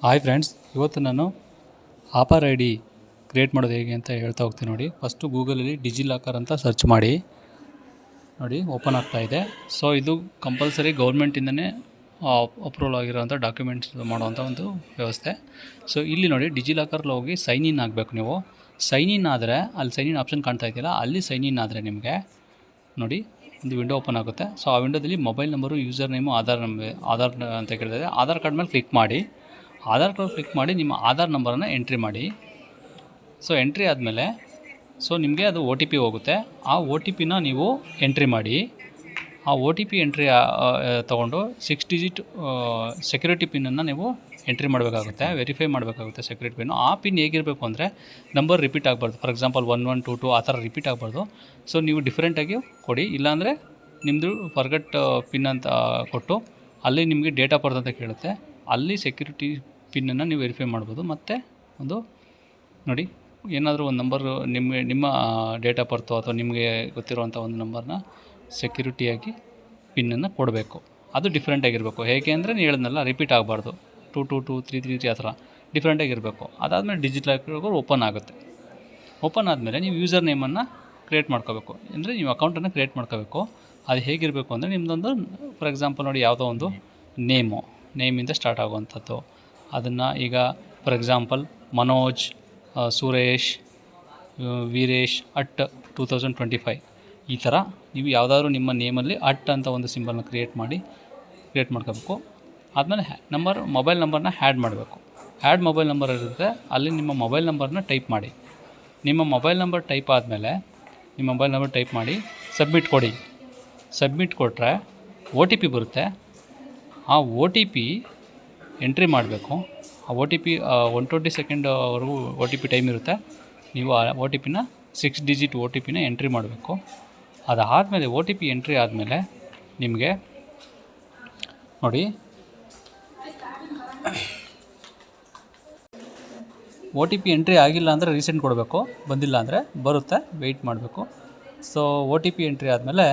Hi friends, ಇವತ್ತು ನಾನು offer I D create ಮಾಡೋದು ಹೇಗೆ ಅಂತ ಹೇಳ್ತಾ ಹೋಗ್ತೀನಿ ನೋಡಿ. ಫಸ್ಟು ಗೂಗಲಲ್ಲಿ ಡಿಜಿಲಾಕರ್ ಅಂತ ಸರ್ಚ್ ಮಾಡಿ ನೋಡಿ, ಓಪನ್ ಆಗ್ತಾಯಿದೆ. ಸೊ ಇದು ಕಂಪಲ್ಸರಿ ಗೌರ್ಮೆಂಟಿಂದನೇ ಅಪ್ರೂವಲ್ ಆಗಿರೋಂಥ ಡಾಕ್ಯುಮೆಂಟ್ಸ್ ಮಾಡೋವಂಥ ಒಂದು ವ್ಯವಸ್ಥೆ. ಸೊ ಇಲ್ಲಿ ನೋಡಿ, ಡಿಜಿಲಾಕರ್ಲ್ಲಿ ಹೋಗಿ ಸೈನ್ ಇನ್ ಆಗಬೇಕು. ನೀವು ಸೈನ್ ಇನ್ ಆದರೆ ಅಲ್ಲಿ ಸೈನ್ ಇನ್ ಆಪ್ಷನ್ ಕಾಣ್ತಾ ಇದೆಯಲ್ಲ, ಅಲ್ಲಿ ಸೈನ್ ಇನ್ ಆದರೆ ನಿಮಗೆ ನೋಡಿ ಒಂದು ವಿಂಡೋ ಓಪನ್ ಆಗುತ್ತೆ. ಸೊ ಆ ವಿಂಡೋದಲ್ಲಿ mobile number, user name, Aadhaar ಅಂತ ಕೇಳಿದೆ. ಆಧಾರ್ ಕಾರ್ಡ್ ಮೇಲೆ ಕ್ಲಿಕ್ ಮಾಡಿ. ಆಧಾರ್ ಕಾರ್ಡ್ ಕ್ಲಿಕ್ ಮಾಡಿ ನಿಮ್ಮ ಆಧಾರ್ ನಂಬರನ್ನು ಎಂಟ್ರಿ ಮಾಡಿ. ಸೊ ಎಂಟ್ರಿ ಆದಮೇಲೆ ನಿಮಗೆ ಅದು ಒ ಟಿ ಪಿ ಹೋಗುತ್ತೆ. ಆ ಒ ಟಿ ಪಿನ ನೀವು ಎಂಟ್ರಿ ಮಾಡಿ. ಆ ಒ ಟಿ ಪಿ ಎಂಟ್ರಿ ತೊಗೊಂಡು 6 ಡಿಜಿಟ್ ಸೆಕ್ಯೂರಿಟಿ ಪಿನ್ನನ್ನು ನೀವು ಎಂಟ್ರಿ ಮಾಡಬೇಕಾಗುತ್ತೆ, ವೆರಿಫೈ ಮಾಡಬೇಕಾಗುತ್ತೆ ಸೆಕ್ಯೂರಿಟಿ ಪಿನ್ನು. ಆ ಪಿನ್ ಹೇಗಿರಬೇಕು ಅಂದರೆ, ನಂಬರ್ ರಿಪೀಟ್ ಆಗಬಾರ್ದು. ಫಾರ್ ಎಕ್ಸಾಂಪಲ್ 1122 ಆ ಥರ ರಿಪೀಟ್ ಆಗಬಾರ್ದು. ಸೊ ನೀವು ಡಿಫ್ರೆಂಟಾಗಿ ಕೊಡಿ, ಇಲ್ಲಾಂದರೆ ನಿಮ್ಮದು ಫರ್ಗಟ್ ಪಿನ್ ಅಂತ ಕೊಟ್ಟು ಅಲ್ಲಿ ನಿಮಗೆ ಡೇಟ್ ಆಫ್ ಬರ್ತ್ ಅಂತ ಕೇಳುತ್ತೆ. ಅಲ್ಲಿ ಸೆಕ್ಯೂರಿಟಿ ಪಿನ್ನನ್ನು ನೀವು ವೆರಿಫೈ ಮಾಡ್ಬೋದು. ಮತ್ತು ಒಂದು ನೋಡಿ, ಏನಾದರೂ ಒಂದು ನಂಬರು ನಿಮ್ಮ ಡೇಟ್ ಆಫ್ ಬರ್ತು ಅಥವಾ ನಿಮಗೆ ಗೊತ್ತಿರುವಂಥ ಒಂದು ನಂಬರ್ನ ಸೆಕ್ಯೂರಿಟಿಯಾಗಿ ಪಿನ್ನನ್ನು ಕೊಡಬೇಕು. ಅದು ಡಿಫ್ರೆಂಟಾಗಿರಬೇಕು. ಹೇಗೆ ಅಂದರೆ ನೀವು ಹೇಳಿದ್ನಲ್ಲ, ರಿಪೀಟ್ ಆಗಬಾರ್ದು. 222 333 ಆ ಥರ ಡಿಫ್ರೆಂಟಾಗಿರಬೇಕು. ಅದಾದಮೇಲೆ ಡಿಜಿಲಾಕರ್ ಓಪನ್ ಆಗುತ್ತೆ. ಓಪನ್ ಆದಮೇಲೆ ನೀವು ಯೂಸರ್ ನೇಮನ್ನು ಕ್ರಿಯೇಟ್ ಮಾಡ್ಕೋಬೇಕು. ಅಂದರೆ ನೀವು ಅಕೌಂಟನ್ನು ಕ್ರಿಯೇಟ್ ಮಾಡ್ಕೋಬೇಕು. ಅದು ಹೇಗಿರಬೇಕು ಅಂದರೆ, ನಿಮ್ಮದೊಂದು ಫಾರ್ ಎಕ್ಸಾಂಪಲ್ ನೋಡಿ, ಯಾವುದೋ ಒಂದು ನೇಮಿಂದ ಸ್ಟಾರ್ಟ್ ಆಗುವಂಥದ್ದು. ಅದನ್ನು ಈಗ ಫಾರ್ ಎಕ್ಸಾಂಪಲ್ ಮನೋಜ್, ಸುರೇಶ್, ವೀರೇಶ್ @2025 ಈ ಥರ ನೀವು ಯಾವುದಾದ್ರೂ ನಿಮ್ಮ ನೇಮಲ್ಲಿ ಅಂತ ಒಂದು ಸಿಂಬಲ್ನ ಕ್ರಿಯೇಟ್ ಮಾಡ್ಕೋಬೇಕು. ಆದಮೇಲೆ ಮೊಬೈಲ್ ನಂಬರ್ನ ಆ್ಯಡ್ ಮಾಡಬೇಕು. ಮೊಬೈಲ್ ನಂಬರ್ ಇರುತ್ತೆ, ಅಲ್ಲಿ ನಿಮ್ಮ ಮೊಬೈಲ್ ನಂಬರ್ನ ಟೈಪ್ ಮಾಡಿ. ನಿಮ್ಮ ಮೊಬೈಲ್ ನಂಬರ್ ಟೈಪ್ ಆದಮೇಲೆ ಮಾಡಿ ಸಬ್ಮಿಟ್ ಕೊಡಿ. ಸಬ್ಮಿಟ್ ಕೊಟ್ಟರೆ ಒ ಟಿ ಪಿ ಬರುತ್ತೆ. ಆ ಒ ಟಿ ಪಿ ಎಂಟ್ರಿ ಮಾಡಬೇಕು. ಆ ಒ ಟಿ ಪಿ 120 ಸೆಕೆಂಡ್ವರೆಗೂ ಒ ಟಿ ಪಿ ಟೈಮ್ ಇರುತ್ತೆ. ನೀವು ಆ ಒ ಟಿ ಪಿನ 6 ಡಿಜಿಟ್ ಒ ಟಿ ಪಿನ ಎಂಟ್ರಿ ಮಾಡಬೇಕು. ಅದಾದಮೇಲೆ ಒ ಟಿ ಪಿ ಎಂಟ್ರಿ ಆದಮೇಲೆ ನಿಮಗೆ ನೋಡಿ, ಒ ಟಿ ಪಿ ಎಂಟ್ರಿ ಆಗಿಲ್ಲ ಅಂದರೆ ರೀಸೆಂಟ್ ಕೊಡಬೇಕು, ಬಂದಿಲ್ಲ ಅಂದರೆ ಬರುತ್ತೆ, ವೆಯ್ಟ್ ಮಾಡಬೇಕು. So O T P entry ಆದಮೇಲೆ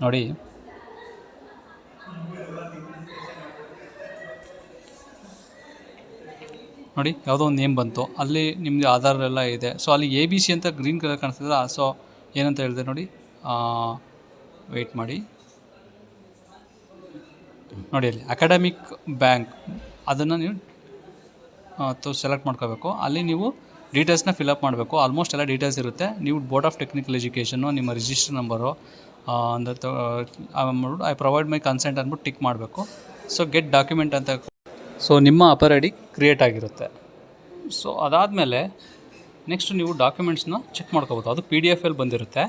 ನೋಡಿ, ಯಾವುದೋ ಒಂದು ನೇಮ್ ಬಂತು, ಅಲ್ಲಿ ನಿಮ್ಮದು ಆಧಾರ್ ಎಲ್ಲ ಇದೆ. ಸೊ ಅಲ್ಲಿ ABC ಅಂತ ಗ್ರೀನ್ ಕಲರ್ ಕಾಣಿಸ್ತದೆ. ಸೊ ಏನಂತ ಹೇಳಿದೆ ನೋಡಿ, ವೆಯ್ಟ್ ಮಾಡಿ. ನೋಡಿ ಅಲ್ಲಿ ಅಕಾಡೆಮಿಕ್ ಬ್ಯಾಂಕ್, ಅದನ್ನು ನೀವು ಸೆಲೆಕ್ಟ್ ಮಾಡ್ಕೋಬೇಕು. ಅಲ್ಲಿ ನೀವು ಡೀಟೇಲ್ಸ್ನ ಫಿಲಪ್ ಮಾಡಬೇಕು. ಆಲ್ಮೋಸ್ಟ್ ಎಲ್ಲ ಡೀಟೇಲ್ಸ್ ಇರುತ್ತೆ. ನೀವು ಬೋರ್ಡ್ ಆಫ್ ಟೆಕ್ನಿಕಲ್ ಎಜುಕೇಷನ್ನು, ನಿಮ್ಮ ರಿಜಿಸ್ಟರ್ ನಂಬರು ಮಾಡ್ಬಿಟ್ಟು ಐ ಪ್ರೊವೈಡ್ ಮೈ ಕನ್ಸೆಂಟ್ ಅಂದ್ಬಿಟ್ಟು ಟಿಕ್ ಮಾಡಬೇಕು. ಸೊ ಗೆಟ್ ಡಾಕ್ಯುಮೆಂಟ್ ಅಂತ. ಸೊ ನಿಮ್ಮ ಅಪರ್ ಐ ಡಿ ಕ್ರಿಯೇಟ್ ಆಗಿರುತ್ತೆ. ಸೊ ಅದಾದಮೇಲೆ ನೆಕ್ಸ್ಟ್ ನೀವು ಡಾಕ್ಯುಮೆಂಟ್ಸ್ನ ಚೆಕ್ ಮಾಡ್ಕೋಬೋದು. ಅದು PDF ಬಂದಿರುತ್ತೆ.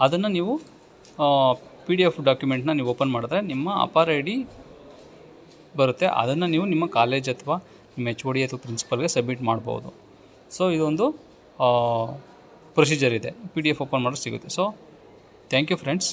ಅದನ್ನು ನೀವು PDF ಡಾಕ್ಯುಮೆಂಟ್ನ ನೀವು ಓಪನ್ ಮಾಡಿದ್ರೆ ನಿಮ್ಮ ಅಪರ್ ಐ ಡಿ ಬರುತ್ತೆ. ಅದನ್ನು ನೀವು ನಿಮ್ಮ ಕಾಲೇಜ್ ಅಥವಾ ನಿಮ್ಮ HOD ಅಥವಾ ಪ್ರಿನ್ಸಿಪಲ್ಗೆ ಸಬ್ಮಿಟ್ ಮಾಡ್ಬೋದು. ಸೊ ಇದೊಂದು ಪ್ರೊಸೀಜರ್ ಇದೆ. PDF ಓಪನ್ ಮಾಡೋದು ಸಿಗುತ್ತೆ. So thank you friends.